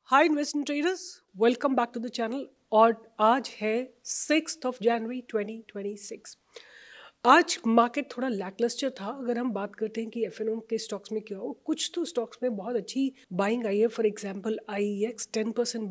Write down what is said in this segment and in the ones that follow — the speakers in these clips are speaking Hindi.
Hi investment traders, welcome back to the channel. और आज है 6 जनवरी 2026। आज मार्केट थोड़ा लैकलस्टर था। अगर हम बात करते हैं कि एफ के स्टॉक्स में क्या हो, कुछ तो स्टॉक्स में बहुत अच्छी बाइंग आई है। फॉर एग्जांपल IEX 10%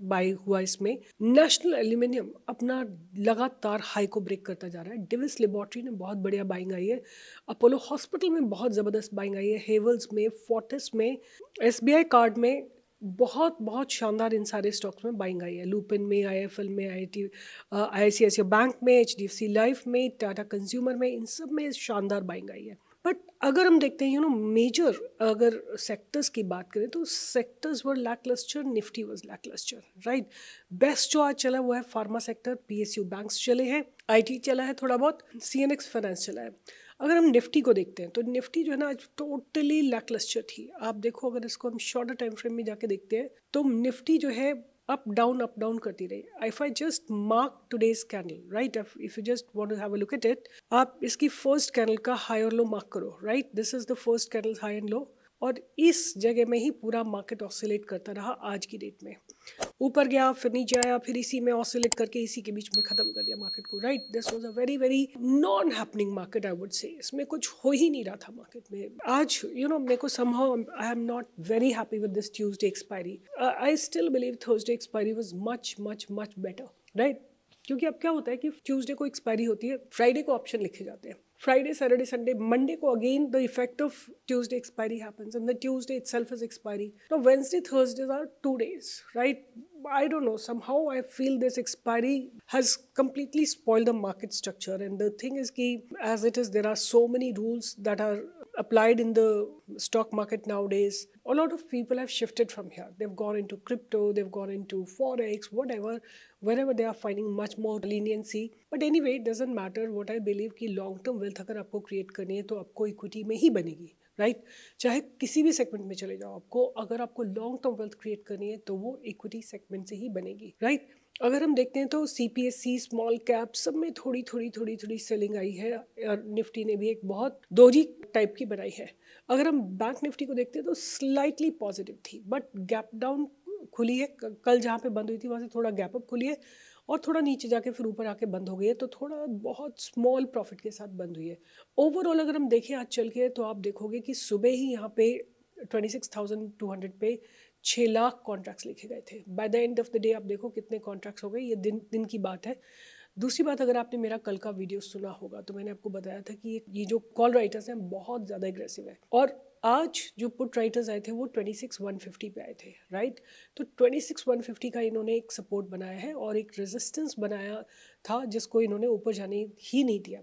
बाई हुआ। इसमें नेशनल एल्यूमिनियम अपना लगातार हाई को ब्रेक करता जा रहा है। डिविस लेबोरेटरी ने बहुत बढ़िया बाइंग आई है। अपोलो हॉस्पिटल में बहुत ज़बरदस्त बाइंग आई है। हेवल्स में, फोर्टिस में, SBI कार्ड में बहुत बहुत शानदार इन सारे स्टॉक्स में बाइंग आई है। लुपिन में, IIFL में, ICICI बैंक में, HDFC लाइफ में, टाटा कंज्यूमर में, इन सब में शानदार बाइंग आई है। बट अगर हम देखते हैं मेजर अगर सेक्टर्स की बात करें तो sectors were lacklustre, Nifty was lacklustre, right. Best जो आज चला वो है फार्मा सेक्टर, PSU बैंक्स चले हैं, IT चला है थोड़ा बहुत, CNX फाइनेंस चला है। अगर हम निफ्टी को देखते हैं तो निफ्टी जो है ना आज टोटली लैकलस्टर थी। आप देखो, अगर इसको हम शॉर्टर टाइम फ्रेम में जाके देखते हैं तो निफ्टी जो है अप डाउन करती रही। If I just mark today's candle, right, if you just want to have a look at it, आप इसकी फर्स्ट कैंडल का हाई और लो मार्क करो, राइट। This is the first candle high and low, और इस जगह में ही पूरा मार्केट ऑसिलेट करता रहा आज की डेट में। ऊपर गया, फिर नीचे आया, फिर इसी में ऑसिलेट करके इसी के बीच में खत्म कर दिया मार्केट को, right. This was a very very non happening market, I would say. इसमें कुछ हो ही नहीं रहा था मार्केट में आज। मेरे को somehow I am not very happy with this Tuesday expiry. I still believe Thursday expiry was much much much better, right. क्योंकि अब क्या होता है कि ट्यूसडे को एक्सपायरी होती है, फ्राइडे को ऑप्शन लिखे जाते हैं, फ्राइडे, सैटरडे, संडे, मंडे को again the effect of Tuesday expiry happens and the Tuesday itself is expiry. Now Wednesday, Thursdays are 2 days, right? I don't know, somehow I feel this expiry has completely spoiled the market structure. And the thing is ki, as it is, there are so many rules that are applied in the stock market nowadays. A lot of people have shifted from here. They've gone into crypto, they've gone into forex, whatever, wherever they are finding much more leniency. But anyway, it doesn't matter. What I believe कि long term wealth अगर आपको create करनी है तो आपको equity में ही बनेगी, राइट। चाहे किसी भी सेगमेंट में चले जाओ, आपको अगर आपको लॉन्ग टर्म वेल्थ क्रिएट करनी है तो वो इक्विटी सेगमेंट से ही बनेगी, राइट। अगर हम देखते हैं तो CPSE, स्मॉल कैप, सब में थोड़ी थोड़ी थोड़ी थोड़ी सेलिंग आई है, और निफ्टी ने भी एक बहुत दोजी टाइप की बनाई है। अगर हम बैंक निफ्टी को देखते हैं तो स्लाइटली पॉजिटिव थी, बट गैप डाउन खुली है। कल जहाँ पे बंद हुई थी वहाँ से थोड़ा गैप अप खुली है, और थोड़ा नीचे जाके फिर ऊपर आके बंद हो गई है, तो थोड़ा बहुत स्मॉल प्रॉफिट के साथ बंद हुई है। ओवरऑल अगर हम देखें आज चल के, तो आप देखोगे कि सुबह ही यहाँ पे 26,200 पे 6 लाख कॉन्ट्रैक्ट्स लिखे गए थे। By the end of the day आप देखो कितने कॉन्ट्रैक्ट्स हो गए, ये दिन दिन की बात है। दूसरी बात, अगर आपने मेरा कल का वीडियो सुना होगा तो मैंने आपको बताया था कि ये जो कॉल राइटर्स हैं बहुत ज़्यादा एग्रेसिव है, और आज जो पुट राइटर्स आए थे वो 26,150 पे आए थे, राइट। तो 26,150 का इन्होंने एक सपोर्ट बनाया है और एक रेजिस्टेंस बनाया था जिसको इन्होंने ऊपर जाने ही नहीं दिया।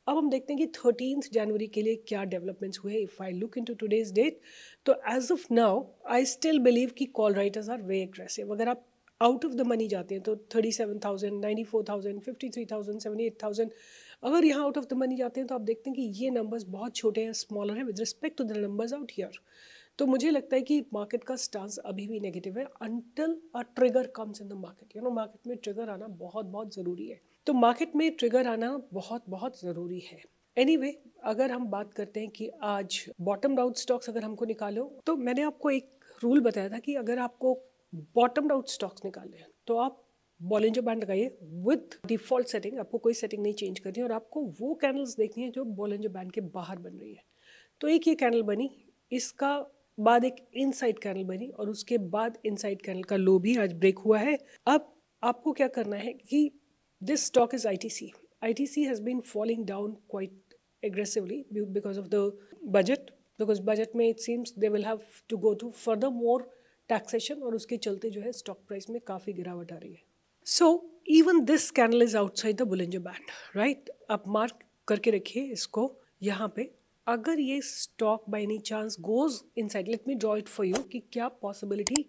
अब हम देखते हैं कि 13 जनवरी के लिए क्या डेवलपमेंट्स हुए। If I look into today's date, तो as of now I still believe कि call writers are way aggressive. अगर आप आउट ऑफ द मनी जाते हैं तो 37,000, 94,000, 53,000, 78,000, अगर यहाँ आउट ऑफ द मनी जाते हैं तो आप देखते हैं कि ये नंबर्स बहुत छोटे हैं, स्मॉलर हैं with respect to the numbers out here. तो मुझे लगता है कि मार्केट का स्टांस अभी भी नेगेटिव है until a trigger comes in the market. Market में ट्रिगर आना बहुत बहुत ज़रूरी है। तो मार्केट में ट्रिगर आना बहुत बहुत ज़रूरी है। एनीवे, अगर हम बात करते हैं कि आज बॉटम आउट स्टॉक्स अगर हमको निकालो, तो मैंने आपको एक रूल बताया था कि अगर आपको बॉटम आउट स्टॉक्स निकालने हैं तो आप बॉलिंजर बैंड लगाइए विद डिफॉल्ट सेटिंग, आपको कोई सेटिंग नहीं चेंज करनी है, और आपको वो कैंडल्स देखनी है जो बॉलिंजर बैंड के बाहर बन रही है। तो एक ये कैंडल बनी, इसका बाद एक इनसाइड कैंडल बनी, और उसके बाद इनसाइड कैंडल का लो भी आज ब्रेक हुआ है। अब आपको क्या करना है कि this stock is ITC. ITC has been falling down quite aggressively because of the budget, because budget में it seems they will have to go to further more taxation, और उसके चलते जो है स्टॉक प्राइस में काफ़ी गिरावट आ रही है। So even this candle is outside the Bollinger band, right. आप मार्क करके रखिए इसको यहाँ पे। अगर ये stock by any chance goes inside, let me draw it for you कि क्या पॉसिबिलिटी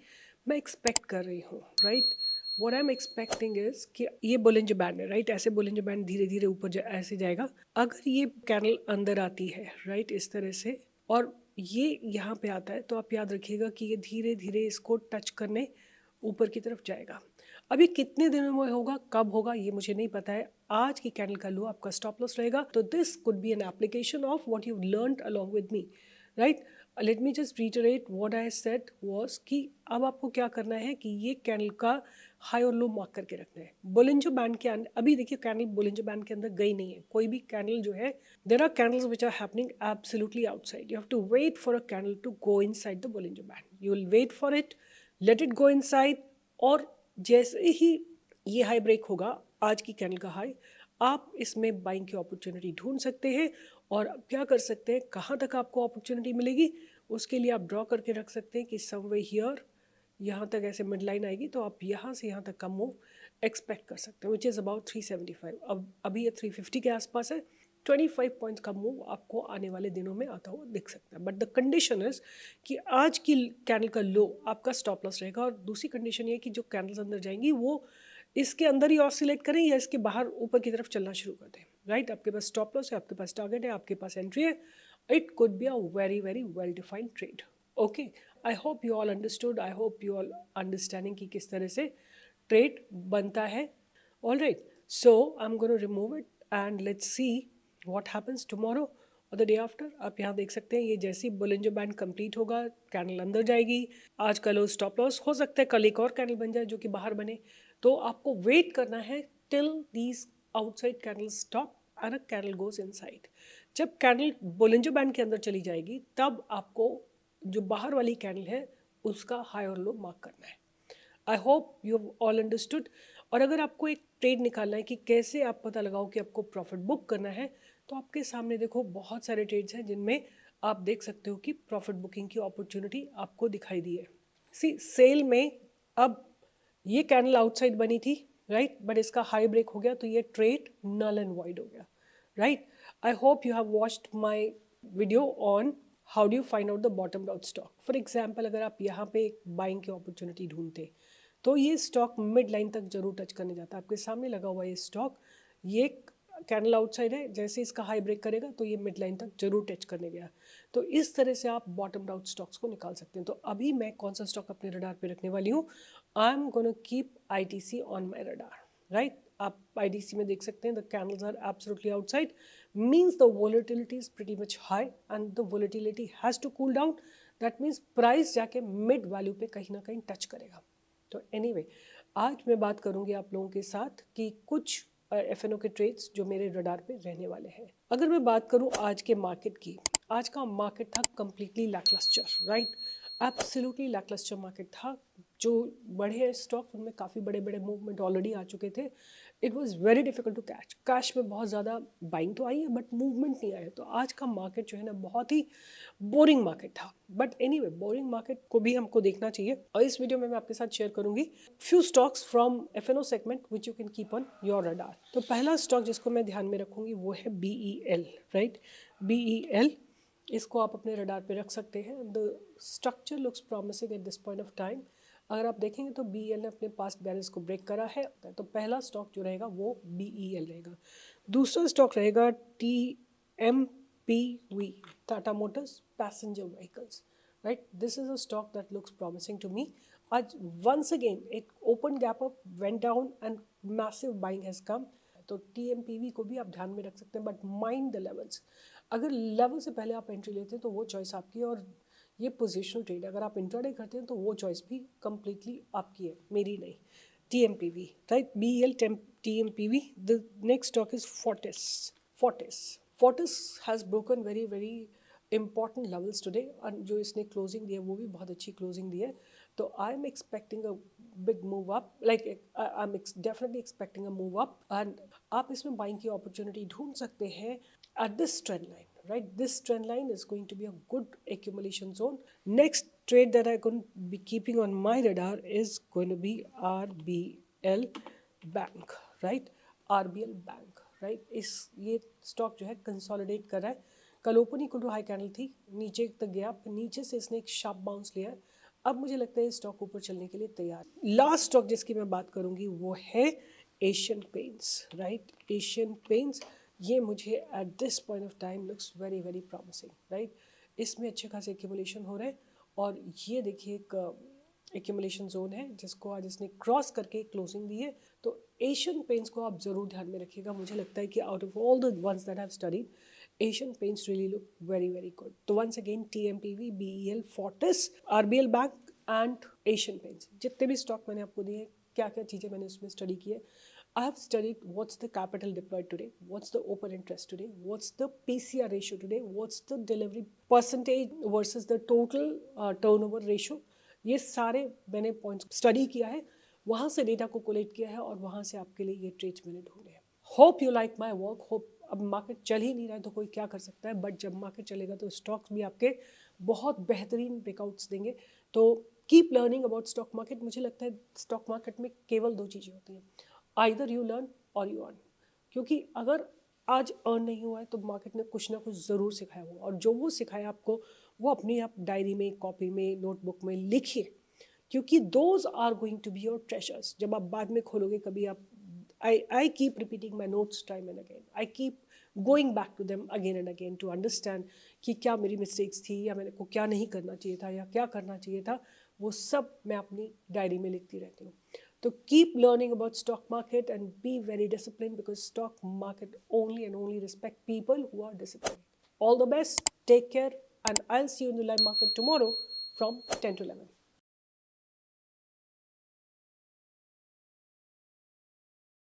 मैं एक्सपेक्ट कर रही हूँ, right. What I am expecting is कि ये बुलिंजर बैंड है, राइट। ऐसे बुलिंजर बैंड धीरे धीरे ऊपर ऐसे जाएगा। अगर ये कैंडल अंदर आती है, राइट, इस तरह से, और ये यहाँ पे आता है, तो आप याद रखिएगा कि ये धीरे धीरे इसको टच करने ऊपर की तरफ जाएगा। अभी कितने दिनों में होगा, कब होगा, ये मुझे नहीं पता है। आज की कैंडल का लो आपका स्टॉप लॉस रहेगा। तो this could be an application of what you learned along with me, right. Let me just रिटरेट what I said was कि अब आपको क्या करना है कि ये कैंडल का हाई और लो मार्क करके रखना है बोलिंजर बैंड के अंदर। अभी देखिए कैंडल बोलिंजर बैंड के अंदर गई नहीं है कोई भी कैंडल जो है। There are candles which are happening absolutely outside, you have to wait for a candle to go inside the Bollinger band, you will wait for it, let it go inside, और जैसे ही ये हाई ब्रेक होगा आज की कैंडल का हाई, आप इसमें बाइंग की अपॉर्चुनिटी ढूंढ सकते हैं। और अब क्या कर सकते हैं, कहाँ तक आपको अपॉर्चुनिटी मिलेगी उसके लिए आप ड्रॉ करके रख सकते हैं कि समवे हियर, यहाँ तक ऐसे मिड लाइन आएगी तो आप यहाँ से यहाँ तक का मूव एक्सपेक्ट कर सकते हैं, विच इज़ अबाउट 375। अब अभी ये 350 के आसपास है। 25 पॉइंट्स का मूव आपको आने वाले दिनों में आता हुआ दिख सकता है। बट द कंडीशन इज कि आज की कैंडल का लो आपका स्टॉप लॉस रहेगा, और दूसरी कंडीशन ये कि जो कैंडल्स अंदर जाएंगी वो इसके अंदर ही ऑसिलेट करें या इसके बाहर ऊपर की तरफ चलना शुरू कर दें। राइट, आपके पास स्टॉप लॉस है, आपके पास टारगेट है, आपके पास एंट्री है। It could be a very very well defined trade. Okay, I hope you all understood, I hope you all understanding कि किस तरह से ट्रेड बनता है। All right, so I am gonna remove it and let's see what happens tomorrow और द डे आफ्टर। आप यहाँ देख सकते हैं ये जैसे ही बोलिंजर बैंड कंप्लीट होगा कैंडल अंदर जाएगी। आज का लो स्टॉप लॉस हो सकता है कल एक और कैंडल बन जाए जो कि बाहर बने, तो आपको वेट करना है till these outside candle stop and a candle goes inside. जब कैंडल बोलिंजर बैंड के अंदर चली जाएगी तब आपको जो बाहर वाली कैंडल है उसका हाई और लो मार्क करना है। I hope you all understood. और अगर आपको एक ट्रेड निकालना है कि कैसे आप पता लगाओ कि आपको प्रॉफिट बुक करना है, तो आपके सामने देखो बहुत सारे ट्रेड्स हैं जिनमें आप देख सकते हो कि प्रॉफिट बुकिंग की अपॉर्चुनिटी आपको दिखाई दी है। सी सेल में अब ये कैंडल आउटसाइड बनी थी, राइट, बट इसका हाई ब्रेक हो गया तो ये ट्रेड नल एंड वाइड हो गया। Right, I hope you have watched my video on how do you find out the bottom out stock. For example अगर आप यहाँ पे एक बाइंग की अपॉर्चुनिटी ढूंढते तो ये स्टॉक मिड लाइन तक जरूर टच करने जाता है। आपके सामने लगा हुआ ये स्टॉक, ये कैंडल आउटसाइड है, जैसे इसका हाई ब्रेक करेगा तो ये मिड लाइन तक जरूर टच करने गया। तो इस तरह से आप बॉटम आउट स्टॉक्स को निकाल सकते हैं। तो अभी मैं कौन सा स्टॉक अपने रडार पे रखने वाली हूँ, I am gonna keep ITC on my radar. Right, आप ITC में देख सकते हैं the candles are absolutely outside, means the volatility is pretty much high and the volatility has to cool down. That means price जाके मिड वैल्यू पे कहीं ना कहीं टच करेगा। तो एनीवे आज मैं बात करूंगी आप लोगों के साथ कि कुछ FNO के ट्रेड्स जो मेरे रडार पे रहने वाले हैं। अगर मैं बात करूं आज के मार्केट की, आज का मार्केट था completely lacklustre. Right, absolutely lacklustre market था। जो बड़े स्टॉक उनमें काफ़ी बड़े बड़े मूवमेंट ऑलरेडी आ चुके थे। It was very difficult to catch. Cash में बहुत ज़्यादा बाइंग तो आई है बट मूवमेंट नहीं आया। तो आज का मार्केट जो है ना बहुत ही बोरिंग मार्केट था। बट एनीवे बोरिंग मार्केट को भी हमको देखना चाहिए, और इस वीडियो में मैं आपके साथ शेयर करूंगी few stocks from FNO segment which you can keep on your radar. तो पहला स्टॉक जिसको मैं ध्यान में रखूंगी वो है BEL। राइट, BEL, इसको आप अपने रडार पे रख सकते हैं। The structure looks promising at this point of time. अगर आप देखेंगे तो BEL ने अपने पास्ट बैलेंस को ब्रेक करा है। तो पहला स्टॉक जो रहेगा वो BEL रहेगा। दूसरा स्टॉक रहेगा TMPV, Tata Motors Passenger Vehicles. Right, this is a stock that looks promising to me. Once again it opened gap up, went down and massive buying has come. तो TMPV को भी आप ध्यान में रख सकते हैं, बट माइंड द लेवल्स। अगर लेवल से पहले आप एंट्री लेते हैं तो वो चॉइस आपकी है, और ये पोजिशनल ट्रेड अगर आप इंट्राडे करते हैं तो वो चॉइस भी कम्प्लीटली आपकी है, मेरी नहीं। TMPV, right, BEL TMPV। The next stock is Fortis has broken very very important levels today, और जो इसने क्लोजिंग दी है वो भी बहुत अच्छी क्लोजिंग दी है। तो I am expecting a big move up, like I am definitely expecting a move up, and आप इसमें बाइंग की अपॉर्चुनिटी ढूंढ सकते हैं at this trend line. Right, this trend line is going to be a good accumulation zone. Next trade that I'm going to be keeping on my radar is going to be RBL Bank. Right, RBL Bank. Right, इस ये स्टॉक जो है कंसोलिडेट कर रहा है। कल open equal to high candle थी, नीचे तक गया, नीचे से इसने एक शार्प बाउंस लिया है। अब मुझे लगता है स्टॉक ऊपर चलने के लिए तैयार। लास्ट स्टॉक जिसकी मैं बात करूंगी वो है Asian paints. Right, Asian paints, ये मुझे at this point of time looks very very promising. Right, इसमें अच्छे खासे एक्यूमुलेशन हो रहे हैं, और ये देखिए एक एक्यूमुलेशन जोन है जिसको आज इसने क्रॉस करके क्लोजिंग दी है। तो एशियन पेंट्स को आप ज़रूर ध्यान में रखिएगा। मुझे लगता है कि out of all the ones that have studied, Asian Paints really look very, very good. So once again, TMPV, BEL, Fortis, RBL Bank and Asian Paints. जितने भी स्टॉक मैंने आपको दिए, क्या क्या चीज़ें मैंने उसमें स्टडी की है. I have studied what's the capital deployed today, what's the open interest today, what's the PCR ratio today, what's the delivery percentage versus the total turnover ratio. ये सारे मैंने पॉइंट्स स्टडी किया है, वहाँ से डेटा को कोलेक्ट किया है और वहाँ से आपके लिए ये ट्रेड्स मैंने ढूंढे हैं. Hope you like my work. Hope अब मार्केट चल ही नहीं रहा है तो कोई क्या कर सकता है, बट जब मार्केट चलेगा तो स्टॉक्स भी आपके बहुत बेहतरीन ब्रेकआउट्स देंगे. तो keep learning about stock market. मुझे लगता है स्टॉक मार्केट में केवल दो चीज़ें होती हैं, आइदर यू लर्न और यू अर्न. क्योंकि अगर आज अर्न नहीं हुआ है तो मार्केट ने कुछ ना कुछ ज़रूर सिखाया होगा, और जो वो सिखाया आपको वो अपनी आप डायरी में, कॉपी में, नोटबुक में लिखिए, क्योंकि those are going to be your treasures. जब आप बाद में खोलोगे कभी आप, I keep repeating my notes time and again. I keep going back to them again and again to understand कि क्या मेरी मिस्टेक्स थी या मेरे को क्या नहीं करना चाहिए था या क्या करना चाहिए था. वो सब मैं अपनी डायरी में लिखती रहती हूँ. तो keep learning about stock market and be very disciplined, because stock market only and only respect people who are disciplined. All the best, take care, and I'll see you in the live market tomorrow from 10 to 11.